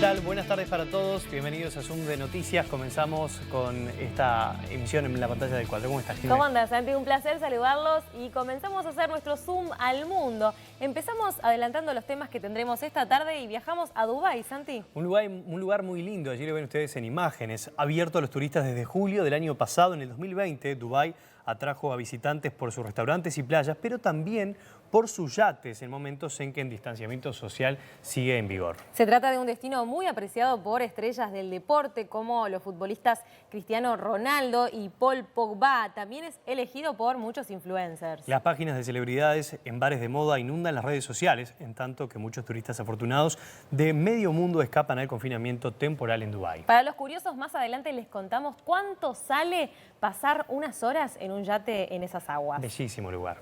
tal? Buenas tardes para todos. Bienvenidos a Zoom de Noticias. Comenzamos con esta emisión en la pantalla del cuadro. ¿Cómo estás, Jimena? ¿Cómo andas, Santi? Un placer saludarlos y comenzamos a hacer nuestro Zoom al mundo. Empezamos adelantando los temas que tendremos esta tarde y viajamos a Dubái, Santi. Un lugar muy lindo. Allí lo ven ustedes en imágenes. Abierto a los turistas desde julio del año pasado. En el 2020, Dubái atrajo a visitantes por sus restaurantes y playas, pero también por sus yates en momentos en que el distanciamiento social sigue en vigor. Se trata de un destino muy apreciado por estrellas del deporte como los futbolistas Cristiano Ronaldo y Paul Pogba. También es elegido por muchos influencers. Las páginas de celebridades en bares de moda inundan las redes sociales, en tanto que muchos turistas afortunados de medio mundo escapan al confinamiento temporal en Dubái. Para los curiosos, más adelante les contamos cuánto sale pasar unas horas en un yate en esas aguas. Bellísimo lugar.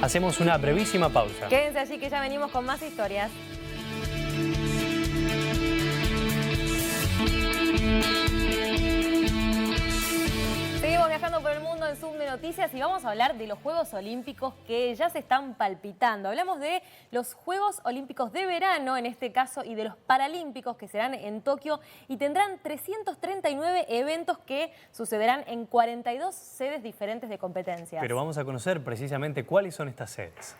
Hacemos una brevísima pausa. Quédense allí que ya venimos con más historias. Seguimos viajando por el mundo en Zoom de Noticias y vamos a hablar de los Juegos Olímpicos que ya se están palpitando. Hablamos de los Juegos Olímpicos de verano, en este caso, y de los Paralímpicos que serán en Tokio y tendrán 339 eventos que sucederán en 42 sedes diferentes de competencias. Pero vamos a conocer precisamente cuáles son estas sedes.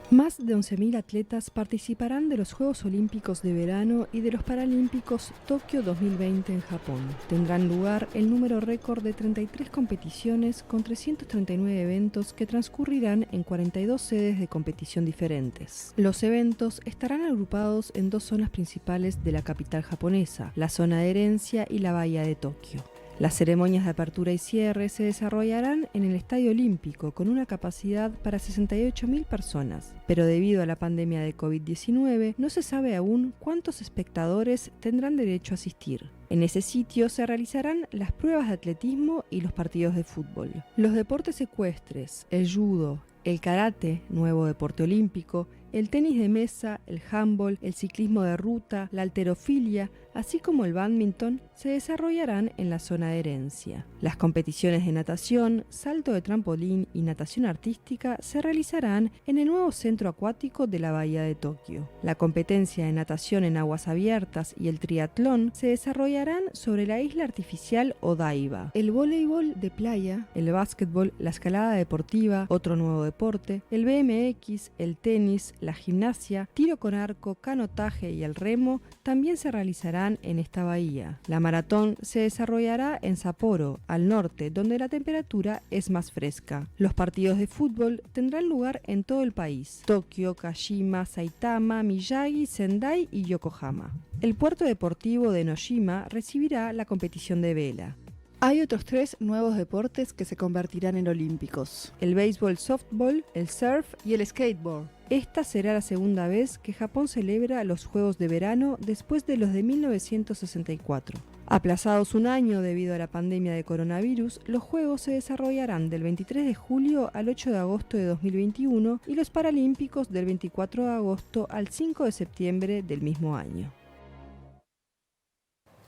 Más de 11.000 atletas participarán de los Juegos Olímpicos de verano y de los Paralímpicos Tokio 2020 en Japón. Tendrán lugar el número récord de 33 competiciones con 339 eventos que transcurrirán en 42 sedes de competición diferentes. Los eventos estarán agrupados en dos zonas principales de la capital japonesa, la zona de herencia y la bahía de Tokio. Las ceremonias de apertura y cierre se desarrollarán en el Estadio Olímpico con una capacidad para 68.000 personas, pero debido a la pandemia de COVID-19 no se sabe aún cuántos espectadores tendrán derecho a asistir. En ese sitio se realizarán las pruebas de atletismo y los partidos de fútbol. Los deportes ecuestres, el judo, el karate, nuevo deporte olímpico, el tenis de mesa, el handball, el ciclismo de ruta, la halterofilia, así como el bádminton, se desarrollarán en la zona de herencia. Las competiciones de natación, salto de trampolín y natación artística se realizarán en el nuevo centro acuático de la bahía de Tokio. La competencia de natación en aguas abiertas y el triatlón se desarrollarán sobre la isla artificial Odaiba. El voleibol de playa, el básquetbol, la escalada deportiva, otro nuevo deporte, el BMX, el tenis, la gimnasia, tiro con arco, canotaje y el remo también se realizarán en esta bahía. La maratón se desarrollará en Sapporo, al norte, donde la temperatura es más fresca. Los partidos de fútbol tendrán lugar en todo el país: Tokio, Kashima, Saitama, Miyagi, Sendai y Yokohama. El puerto deportivo de Noshima recibirá la competición de vela. Hay otros 3 nuevos deportes que se convertirán en olímpicos: el béisbol softball, el surf y el skateboard. Esta será la segunda vez que Japón celebra los Juegos de verano después de los de 1964. Aplazados un año debido a la pandemia de coronavirus, los Juegos se desarrollarán del 23 de julio al 8 de agosto de 2021 y los Paralímpicos del 24 de agosto al 5 de septiembre del mismo año.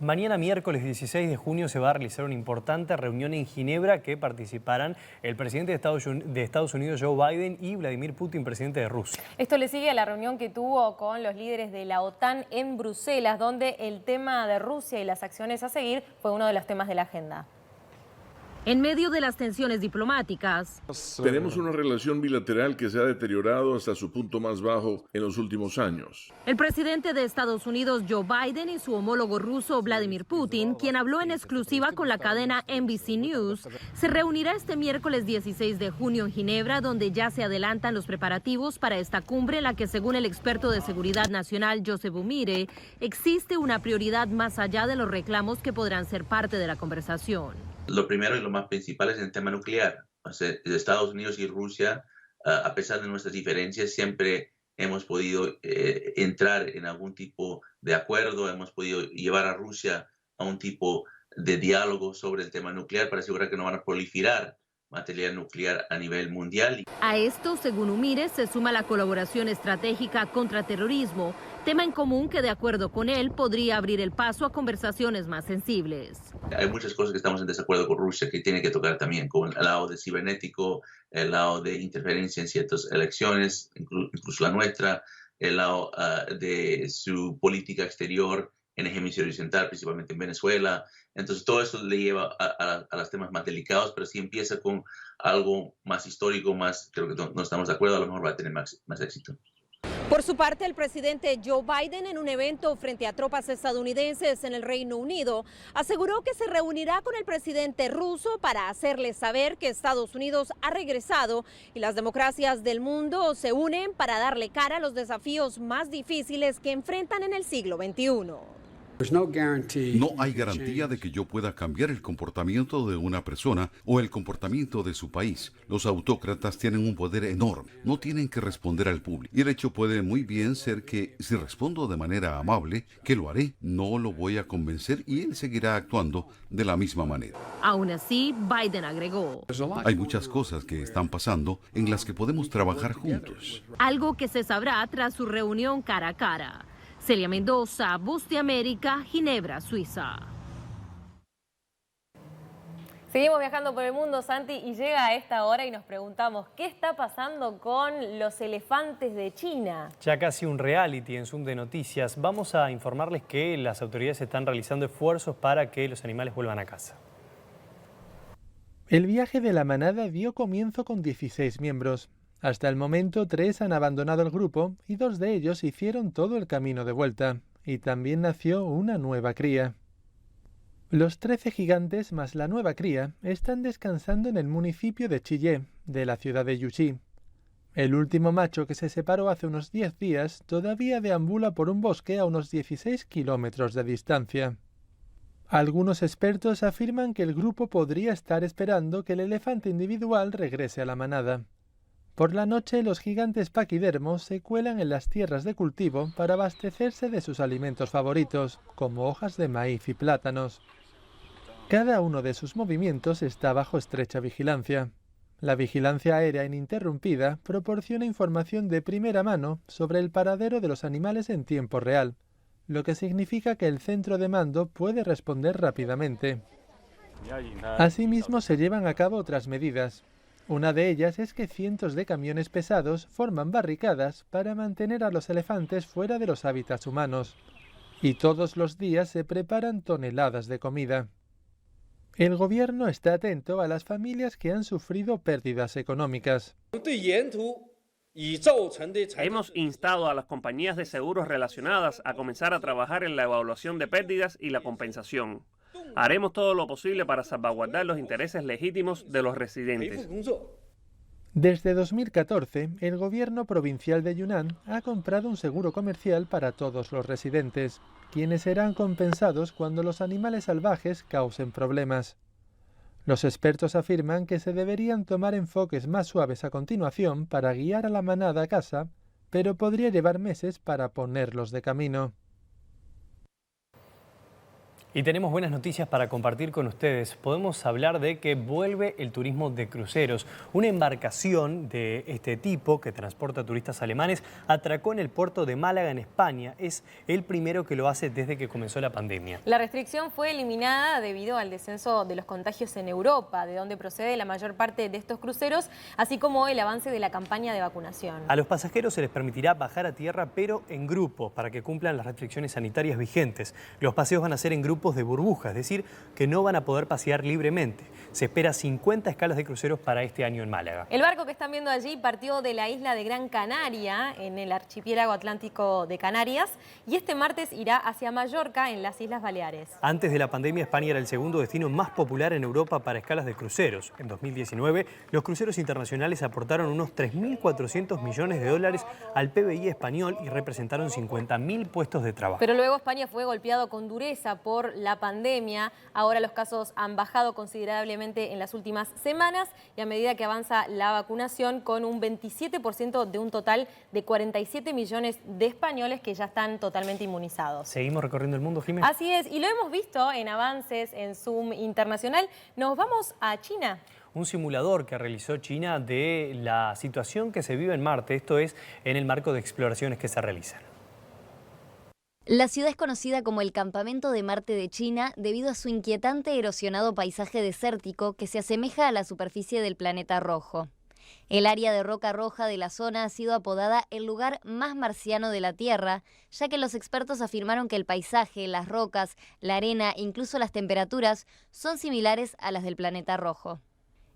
Mañana miércoles 16 de junio se va a realizar una importante reunión en Ginebra que participarán el presidente de Estados Unidos, Joe Biden, y Vladimir Putin, presidente de Rusia. Esto le sigue a la reunión que tuvo con los líderes de la OTAN en Bruselas, donde el tema de Rusia y las acciones a seguir fue uno de los temas de la agenda. En medio de las tensiones diplomáticas, tenemos una relación bilateral que se ha deteriorado hasta su punto más bajo en los últimos años. El presidente de Estados Unidos, Joe Biden, y su homólogo ruso, Vladimir Putin, quien habló en exclusiva con la cadena NBC News, se reunirá este miércoles 16 de junio en Ginebra, donde ya se adelantan los preparativos para esta cumbre en la que, según el experto de seguridad nacional, Joseph Umire, existe una prioridad más allá de los reclamos que podrán ser parte de la conversación. Lo primero y lo más principal es el tema nuclear. O sea, Estados Unidos y Rusia, a pesar de nuestras diferencias, siempre hemos podido entrar en algún tipo de acuerdo, hemos podido llevar a Rusia a un tipo de diálogo sobre el tema nuclear para asegurar que no van a proliferar material nuclear a nivel mundial. A esto, según Umires, se suma la colaboración estratégica contra terrorismo, tema en común que, de acuerdo con él, podría abrir el paso a conversaciones más sensibles. Hay muchas cosas que estamos en desacuerdo con Rusia que tiene que tocar también, con el lado de cibernético, el lado de interferencia en ciertas elecciones, incluso la nuestra, el lado de su política exterior en el hemisferio occidental, principalmente en Venezuela. Entonces todo eso le lleva a los temas más delicados, pero si empieza con algo más histórico, creo que no estamos de acuerdo, a lo mejor va a tener más éxito. Por su parte, el presidente Joe Biden, en un evento frente a tropas estadounidenses en el Reino Unido, aseguró que se reunirá con el presidente ruso para hacerle saber que Estados Unidos ha regresado y las democracias del mundo se unen para darle cara a los desafíos más difíciles que enfrentan en el siglo XXI. No hay garantía de que yo pueda cambiar el comportamiento de una persona o el comportamiento de su país. Los autócratas tienen un poder enorme, no tienen que responder al público. Y el hecho puede muy bien ser que si respondo de manera amable, que lo haré, no lo voy a convencer y él seguirá actuando de la misma manera. Aún así, Biden agregó: Hay muchas cosas que están pasando en las que podemos trabajar juntos. Algo que se sabrá tras su reunión cara a cara. Celia Mendoza, Voz de América, Ginebra, Suiza. Seguimos viajando por el mundo, Santi, y llega a esta hora y nos preguntamos, ¿qué está pasando con los elefantes de China? Ya casi un reality en Zoom de Noticias. Vamos a informarles que las autoridades están realizando esfuerzos para que los animales vuelvan a casa. El viaje de la manada dio comienzo con 16 miembros. Hasta el momento, 3 han abandonado el grupo y 2 de ellos hicieron todo el camino de vuelta. Y también nació una nueva cría. Los 13 gigantes más la nueva cría están descansando en el municipio de Chiyé, de la ciudad de Yuxi. El último macho, que se separó hace unos 10 días, todavía deambula por un bosque a unos 16 kilómetros de distancia. Algunos expertos afirman que el grupo podría estar esperando que el elefante individual regrese a la manada. Por la noche, los gigantes paquidermos se cuelan en las tierras de cultivo para abastecerse de sus alimentos favoritos, como hojas de maíz y plátanos. Cada uno de sus movimientos está bajo estrecha vigilancia. La vigilancia aérea ininterrumpida proporciona información de primera mano sobre el paradero de los animales en tiempo real, lo que significa que el centro de mando puede responder rápidamente. Asimismo, se llevan a cabo otras medidas. Una de ellas es que cientos de camiones pesados forman barricadas para mantener a los elefantes fuera de los hábitats humanos. Y todos los días se preparan toneladas de comida. El gobierno está atento a las familias que han sufrido pérdidas económicas. Hemos instado a las compañías de seguros relacionadas a comenzar a trabajar en la evaluación de pérdidas y la compensación. Haremos todo lo posible para salvaguardar los intereses legítimos de los residentes. Desde 2014, el gobierno provincial de Yunnan ha comprado un seguro comercial para todos los residentes, quienes serán compensados cuando los animales salvajes causen problemas. Los expertos afirman que se deberían tomar enfoques más suaves a continuación para guiar a la manada a casa, pero podría llevar meses para ponerlos de camino. Y tenemos buenas noticias para compartir con ustedes. Podemos hablar de que vuelve el turismo de cruceros. Una embarcación de este tipo, que transporta turistas alemanes, atracó en el puerto de Málaga, en España. Es el primero que lo hace desde que comenzó la pandemia. La restricción fue eliminada debido al descenso de los contagios en Europa, de donde procede la mayor parte de estos cruceros, así como el avance de la campaña de vacunación. A los pasajeros se les permitirá bajar a tierra, pero en grupos, para que cumplan las restricciones sanitarias vigentes. Los paseos van a ser en grupos de burbuja, es decir, que no van a poder pasear libremente. Se espera 50 escalas de cruceros para este año en Málaga. El barco que están viendo allí partió de la isla de Gran Canaria, en el archipiélago atlántico de Canarias, y este martes irá hacia Mallorca, en las Islas Baleares. Antes de la pandemia, España era el segundo destino más popular en Europa para escalas de cruceros. En 2019, los cruceros internacionales aportaron unos 3.400 millones de dólares al PBI español y representaron 50.000 puestos de trabajo. Pero luego España fue golpeado con dureza por la pandemia. Ahora los casos han bajado considerablemente en las últimas semanas y a medida que avanza la vacunación, con un 27% de un total de 47 millones de españoles que ya están totalmente inmunizados. Seguimos recorriendo el mundo, Jiménez. Así es, y lo hemos visto en avances en Zoom internacional. Nos vamos a China. un simulador que realizó China de la situación que se vive en Marte. Esto es en el marco de exploraciones que se realizan. La ciudad es conocida como el Campamento de Marte de China debido a su inquietante erosionado paisaje desértico que se asemeja a la superficie del planeta rojo. El área de roca roja de la zona ha sido apodada el lugar más marciano de la Tierra, ya que los expertos afirmaron que el paisaje, las rocas, la arena e incluso las temperaturas son similares a las del planeta rojo.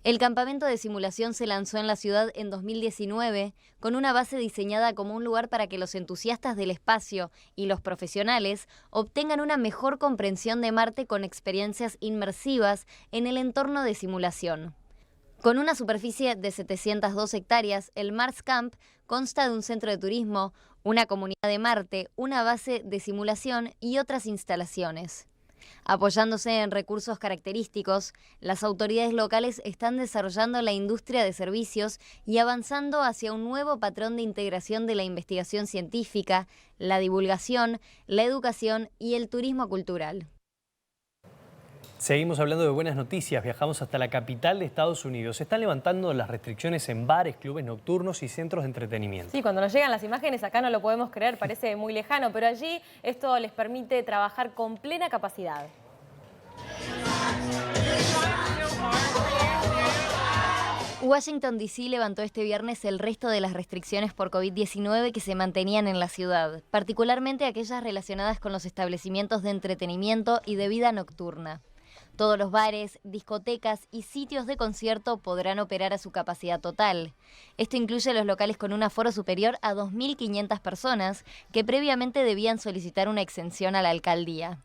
El campamento de simulación se lanzó en la ciudad en 2019 con una base diseñada como un lugar para que los entusiastas del espacio y los profesionales obtengan una mejor comprensión de Marte con experiencias inmersivas en el entorno de simulación. Con una superficie de 702 hectáreas, el Mars Camp consta de un centro de turismo, una comunidad de Marte, una base de simulación y otras instalaciones. Apoyándose en recursos característicos, las autoridades locales están desarrollando la industria de servicios y avanzando hacia un nuevo patrón de integración de la investigación científica, la divulgación, la educación y el turismo cultural. Seguimos hablando de buenas noticias. Viajamos hasta la capital de Estados Unidos. Se están levantando las restricciones en bares, clubes nocturnos y centros de entretenimiento. Sí, cuando nos llegan las imágenes acá no lo podemos creer, parece muy lejano, pero allí esto les permite trabajar con plena capacidad. Washington D.C. levantó este viernes el resto de las restricciones por COVID-19 que se mantenían en la ciudad, particularmente aquellas relacionadas con los establecimientos de entretenimiento y de vida nocturna. Todos los bares, discotecas y sitios de concierto podrán operar a su capacidad total. Esto incluye los locales con un aforo superior a 2.500 personas que previamente debían solicitar una exención a la alcaldía.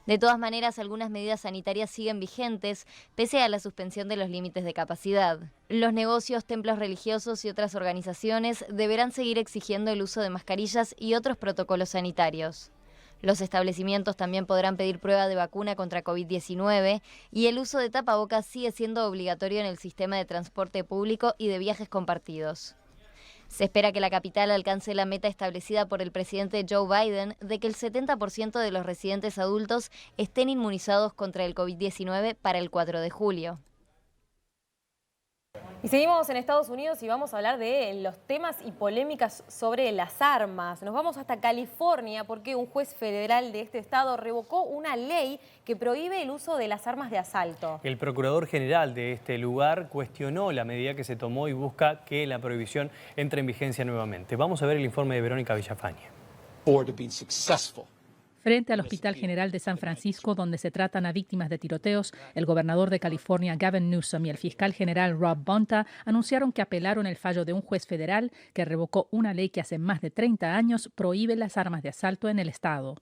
De todas maneras, algunas medidas sanitarias siguen vigentes, pese a la suspensión de los límites de capacidad. Los negocios, templos religiosos y otras organizaciones deberán seguir exigiendo el uso de mascarillas y otros protocolos sanitarios. Los establecimientos también podrán pedir prueba de vacuna contra COVID-19 y el uso de tapabocas sigue siendo obligatorio en el sistema de transporte público y de viajes compartidos. Se espera que la capital alcance la meta establecida por el presidente Joe Biden de que el 70% de los residentes adultos estén inmunizados contra el COVID-19 para el 4 de julio. Y seguimos en Estados Unidos y vamos a hablar de los temas y polémicas sobre las armas. Nos vamos hasta California porque un juez federal de este estado revocó una ley que prohíbe el uso de las armas de asalto. El procurador general de este lugar cuestionó la medida que se tomó y busca que la prohibición entre en vigencia nuevamente. Vamos a ver el informe de Verónica Villafañe. Frente al Hospital General de San Francisco, donde se tratan a víctimas de tiroteos, el gobernador de California, Gavin Newsom, y el fiscal general Rob Bonta anunciaron que apelaron el fallo de un juez federal que revocó una ley que hace más de 30 años prohíbe las armas de asalto en el estado.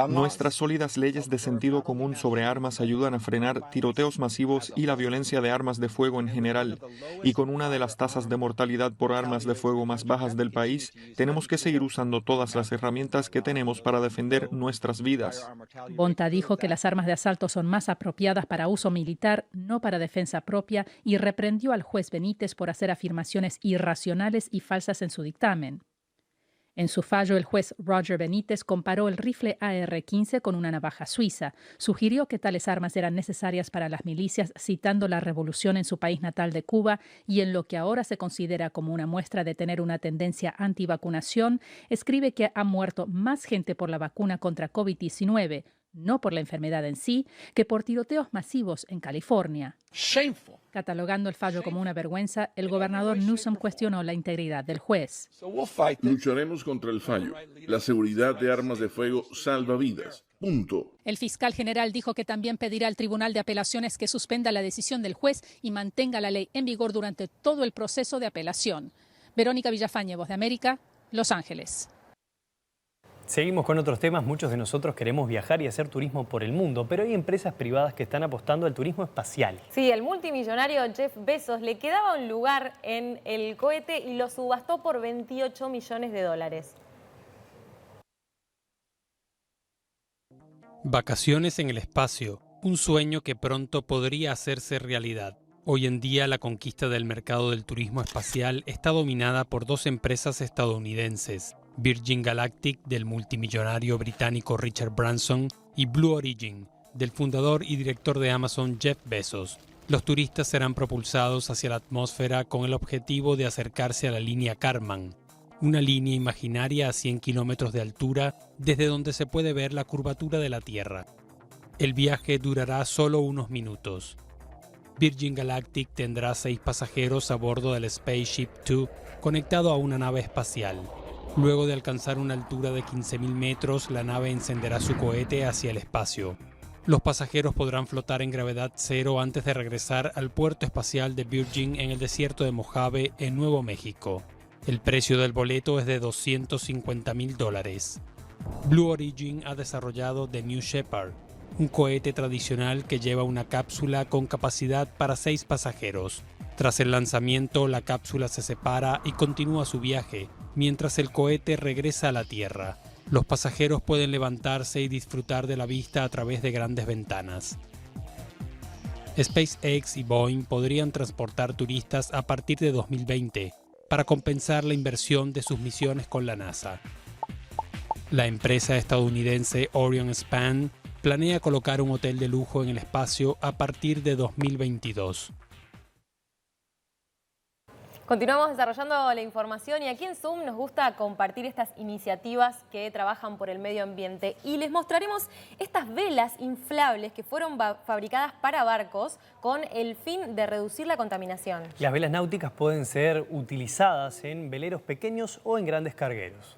Nuestras sólidas leyes de sentido común sobre armas ayudan a frenar tiroteos masivos y la violencia de armas de fuego en general. Y con una de las tasas de mortalidad por armas de fuego más bajas del país, tenemos que seguir usando todas las herramientas que tenemos para defender nuestras vidas. Bonta dijo que las armas de asalto son más apropiadas para uso militar, no para defensa propia, y reprendió al juez Benítez por hacer afirmaciones irracionales y falsas en su dictamen. En su fallo, el juez Roger Benítez comparó el rifle AR-15 con una navaja suiza. Sugirió que tales armas eran necesarias para las milicias, citando la revolución en su país natal de Cuba, y en lo que ahora se considera como una muestra de tener una tendencia antivacunación, escribe que ha muerto más gente por la vacuna contra COVID-19, no por la enfermedad en sí, que por tiroteos masivos en California. Shameful. Catalogando el fallo como una vergüenza, el gobernador Newsom cuestionó la integridad del juez. Lucharemos contra el fallo. La seguridad de armas de fuego salva vidas. Punto. El fiscal general dijo que también pedirá al Tribunal de Apelaciones que suspenda la decisión del juez y mantenga la ley en vigor durante todo el proceso de apelación. Verónica Villafañe, Voz de América, Los Ángeles. Seguimos con otros temas. Muchos de nosotros queremos viajar y hacer turismo por el mundo, pero hay empresas privadas que están apostando al turismo espacial. Sí, el multimillonario Jeff Bezos le quedaba un lugar en el cohete y lo subastó por $28 millones. Vacaciones en el espacio, un sueño que pronto podría hacerse realidad. Hoy en día la conquista del mercado del turismo espacial está dominada por dos empresas estadounidenses, Virgin Galactic del multimillonario británico Richard Branson y Blue Origin del fundador y director de Amazon Jeff Bezos. Los turistas serán propulsados hacia la atmósfera con el objetivo de acercarse a la línea Kármán, una línea imaginaria a 100 kilómetros de altura desde donde se puede ver la curvatura de la Tierra. El viaje durará solo unos minutos. Virgin Galactic tendrá 6 pasajeros a bordo del Spaceship Two conectado a una nave espacial. Luego de alcanzar una altura de 15.000 metros, la nave encenderá su cohete hacia el espacio. Los pasajeros podrán flotar en gravedad cero antes de regresar al puerto espacial de Virgin en el desierto de Mojave, en Nuevo México. El precio del boleto es de $250.000. Blue Origin ha desarrollado The New Shepard, un cohete tradicional que lleva una cápsula con capacidad para 6 pasajeros. Tras el lanzamiento, la cápsula se separa y continúa su viaje, mientras el cohete regresa a la Tierra. Los pasajeros pueden levantarse y disfrutar de la vista a través de grandes ventanas. SpaceX y Boeing podrían transportar turistas a partir de 2020 para compensar la inversión de sus misiones con la NASA. La empresa estadounidense Orion Span planea colocar un hotel de lujo en el espacio a partir de 2022. Continuamos desarrollando la información y aquí en Zoom nos gusta compartir estas iniciativas que trabajan por el medio ambiente y les mostraremos estas velas inflables que fueron fabricadas para barcos con el fin de reducir la contaminación. Las velas náuticas pueden ser utilizadas en veleros pequeños o en grandes cargueros.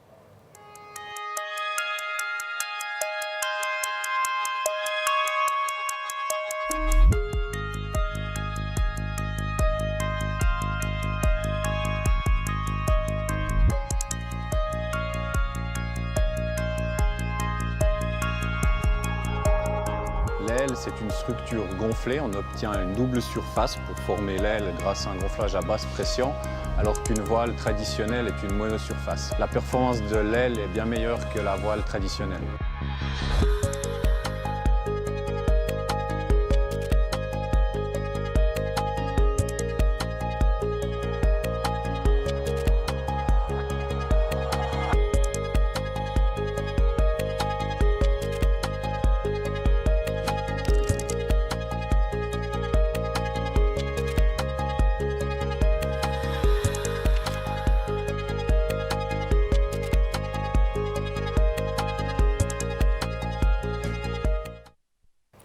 L'aile, c'est une structure gonflée. On obtient une double surface pour former l'aile grâce à un gonflage à basse pression, alors qu'une voile traditionnelle est une monosurface. La performance de l'aile est bien meilleure que la voile traditionnelle.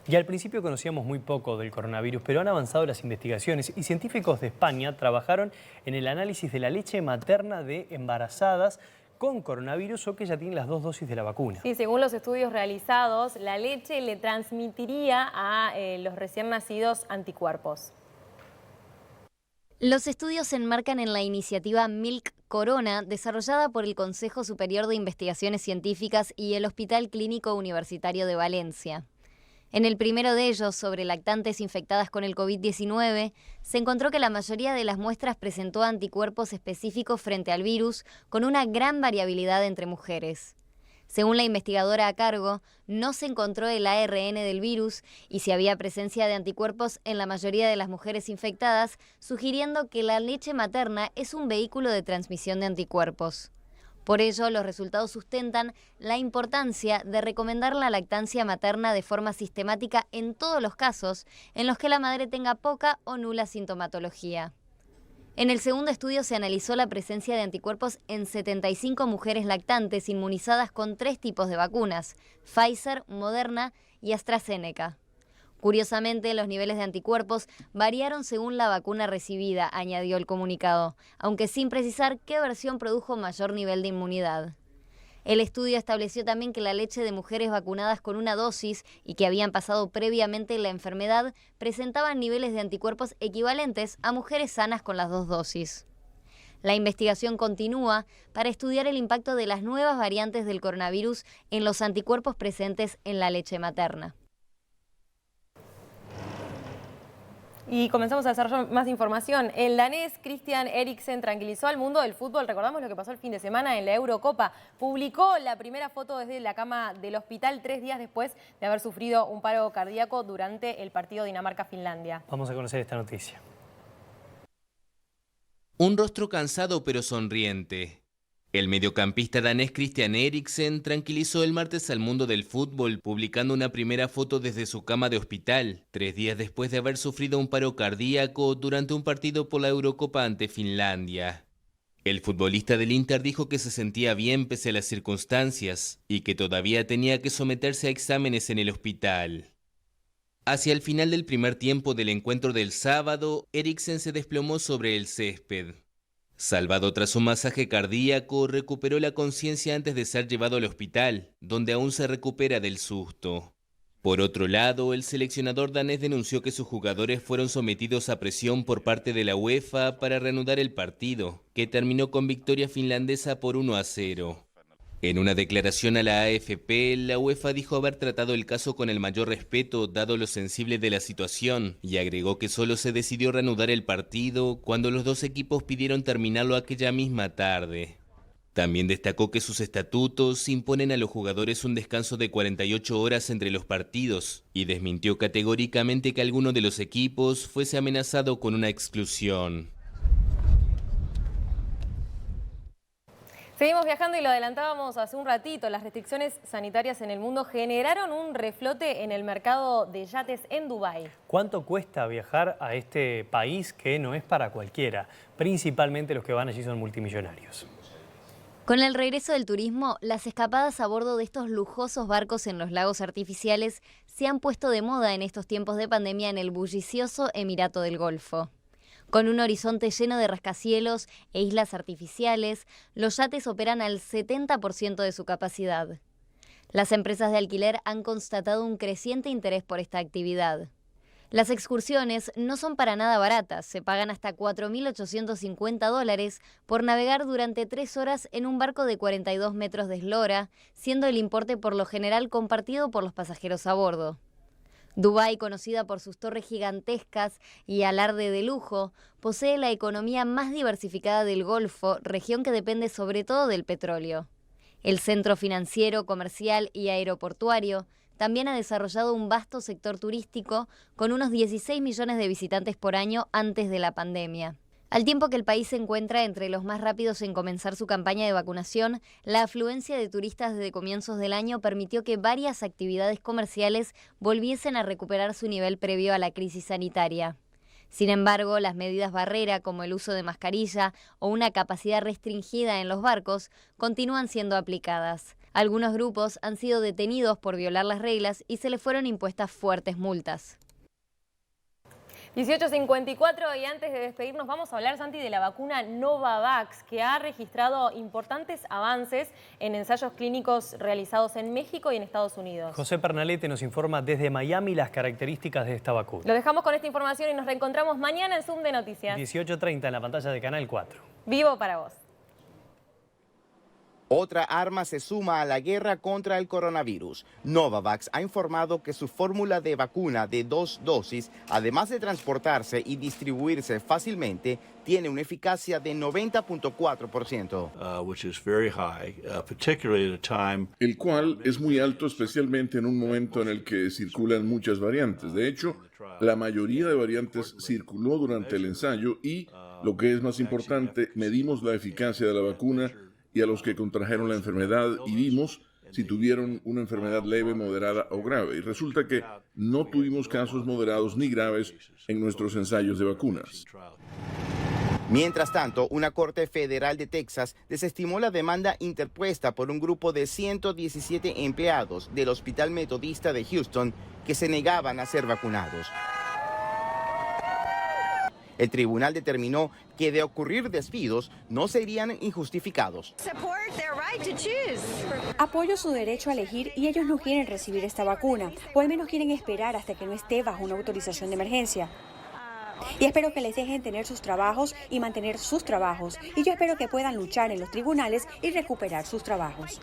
Y al principio conocíamos muy poco del coronavirus, pero han avanzado las investigaciones y científicos de España trabajaron en el análisis de la leche materna de embarazadas con coronavirus o que ya tienen las 2 dosis de la vacuna. Sí, según los estudios realizados, la leche le transmitiría a los recién nacidos anticuerpos. Los estudios se enmarcan en la iniciativa Milk Corona, desarrollada por el Consejo Superior de Investigaciones Científicas y el Hospital Clínico Universitario de Valencia. En el primero de ellos, sobre lactantes infectadas con el COVID-19, se encontró que la mayoría de las muestras presentó anticuerpos específicos frente al virus, con una gran variabilidad entre mujeres. Según la investigadora a cargo, no se encontró el ARN del virus y si había presencia de anticuerpos en la mayoría de las mujeres infectadas, sugiriendo que la leche materna es un vehículo de transmisión de anticuerpos. Por ello, los resultados sustentan la importancia de recomendar la lactancia materna de forma sistemática en todos los casos en los que la madre tenga poca o nula sintomatología. En el segundo estudio se analizó la presencia de anticuerpos en 75 mujeres lactantes inmunizadas con 3 tipos de vacunas: Pfizer, Moderna y AstraZeneca. Curiosamente, los niveles de anticuerpos variaron según la vacuna recibida, añadió el comunicado, aunque sin precisar qué versión produjo mayor nivel de inmunidad. El estudio estableció también que la leche de mujeres vacunadas con una dosis y que habían pasado previamente la enfermedad presentaban niveles de anticuerpos equivalentes a mujeres sanas con las 2 dosis. La investigación continúa para estudiar el impacto de las nuevas variantes del coronavirus en los anticuerpos presentes en la leche materna. Y comenzamos a desarrollar más información. El danés Christian Eriksen tranquilizó al mundo del fútbol. Recordamos lo que pasó el fin de semana en la Eurocopa. Publicó la primera foto desde la cama del hospital 3 días después de haber sufrido un paro cardíaco durante el partido Dinamarca-Finlandia. Vamos a conocer esta noticia. Un rostro cansado pero sonriente. El mediocampista danés Christian Eriksen tranquilizó el martes al mundo del fútbol publicando una primera foto desde su cama de hospital, 3 días después de haber sufrido un paro cardíaco durante un partido por la Eurocopa ante Finlandia. El futbolista del Inter dijo que se sentía bien pese a las circunstancias y que todavía tenía que someterse a exámenes en el hospital. Hacia el final del primer tiempo del encuentro del sábado, Eriksen se desplomó sobre el césped. Salvado tras un masaje cardíaco, recuperó la conciencia antes de ser llevado al hospital, donde aún se recupera del susto. Por otro lado, el seleccionador danés denunció que sus jugadores fueron sometidos a presión por parte de la UEFA para reanudar el partido, que terminó con victoria finlandesa por 1-0. En una declaración a la AFP, la UEFA dijo haber tratado el caso con el mayor respeto dado lo sensible de la situación y agregó que solo se decidió reanudar el partido cuando los dos equipos pidieron terminarlo aquella misma tarde. También destacó que sus estatutos imponen a los jugadores un descanso de 48 horas entre los partidos y desmintió categóricamente que alguno de los equipos fuese amenazado con una exclusión. Seguimos viajando y lo adelantábamos hace un ratito. Las restricciones sanitarias en el mundo generaron un reflote en el mercado de yates en Dubái. ¿Cuánto cuesta viajar a este país que no es para cualquiera? Principalmente los que van allí son multimillonarios. Con el regreso del turismo, las escapadas a bordo de estos lujosos barcos en los lagos artificiales se han puesto de moda en estos tiempos de pandemia en el bullicioso Emirato del Golfo. Con un horizonte lleno de rascacielos e islas artificiales, los yates operan al 70% de su capacidad. Las empresas de alquiler han constatado un creciente interés por esta actividad. Las excursiones no son para nada baratas, se pagan hasta $4.850 por navegar durante 3 horas en un barco de 42 metros de eslora, siendo el importe por lo general compartido por los pasajeros a bordo. Dubái, conocida por sus torres gigantescas y alarde de lujo, posee la economía más diversificada del Golfo, región que depende sobre todo del petróleo. El centro financiero, comercial y aeroportuario también ha desarrollado un vasto sector turístico con unos 16 millones de visitantes por año antes de la pandemia. Al tiempo que el país se encuentra entre los más rápidos en comenzar su campaña de vacunación, la afluencia de turistas desde comienzos del año permitió que varias actividades comerciales volviesen a recuperar su nivel previo a la crisis sanitaria. Sin embargo, las medidas barrera, como el uso de mascarilla o una capacidad restringida en los barcos, continúan siendo aplicadas. Algunos grupos han sido detenidos por violar las reglas y se les fueron impuestas fuertes multas. 18:54 y antes de despedirnos vamos a hablar, Santi, de la vacuna Novavax, que ha registrado importantes avances en ensayos clínicos realizados en México y en Estados Unidos. José Pernalete nos informa desde Miami las características de esta vacuna. Lo dejamos con esta información y nos reencontramos mañana en Zoom de Noticias. 18:30 en la pantalla de Canal 4. Vivo para vos. Otra arma se suma a la guerra contra el coronavirus. Novavax ha informado que su fórmula de vacuna de 2 dosis, además de transportarse y distribuirse fácilmente, tiene una eficacia de 90.4%. El cual es muy alto, especialmente en un momento en el que circulan muchas variantes. De hecho, la mayoría de variantes circuló durante el ensayo y, lo que es más importante, medimos la eficacia de la vacuna y a los que contrajeron la enfermedad y vimos si tuvieron una enfermedad leve, moderada o grave. Y resulta que no tuvimos casos moderados ni graves en nuestros ensayos de vacunas. Mientras tanto, una corte federal de Texas desestimó la demanda interpuesta por un grupo de 117 empleados del Hospital Metodista de Houston que se negaban a ser vacunados. El tribunal determinó que de ocurrir despidos no serían injustificados. Apoyo su derecho a elegir y ellos no quieren recibir esta vacuna, o al menos quieren esperar hasta que no esté bajo una autorización de emergencia. Y espero que les dejen tener sus trabajos y mantener sus trabajos. Y yo espero que puedan luchar en los tribunales y recuperar sus trabajos.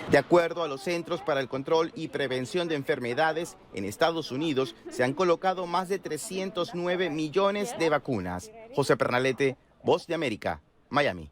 De acuerdo a los Centros para el Control y Prevención de Enfermedades, en Estados Unidos se han colocado más de 309 millones de vacunas. José Pernalete, Voz de América, Miami.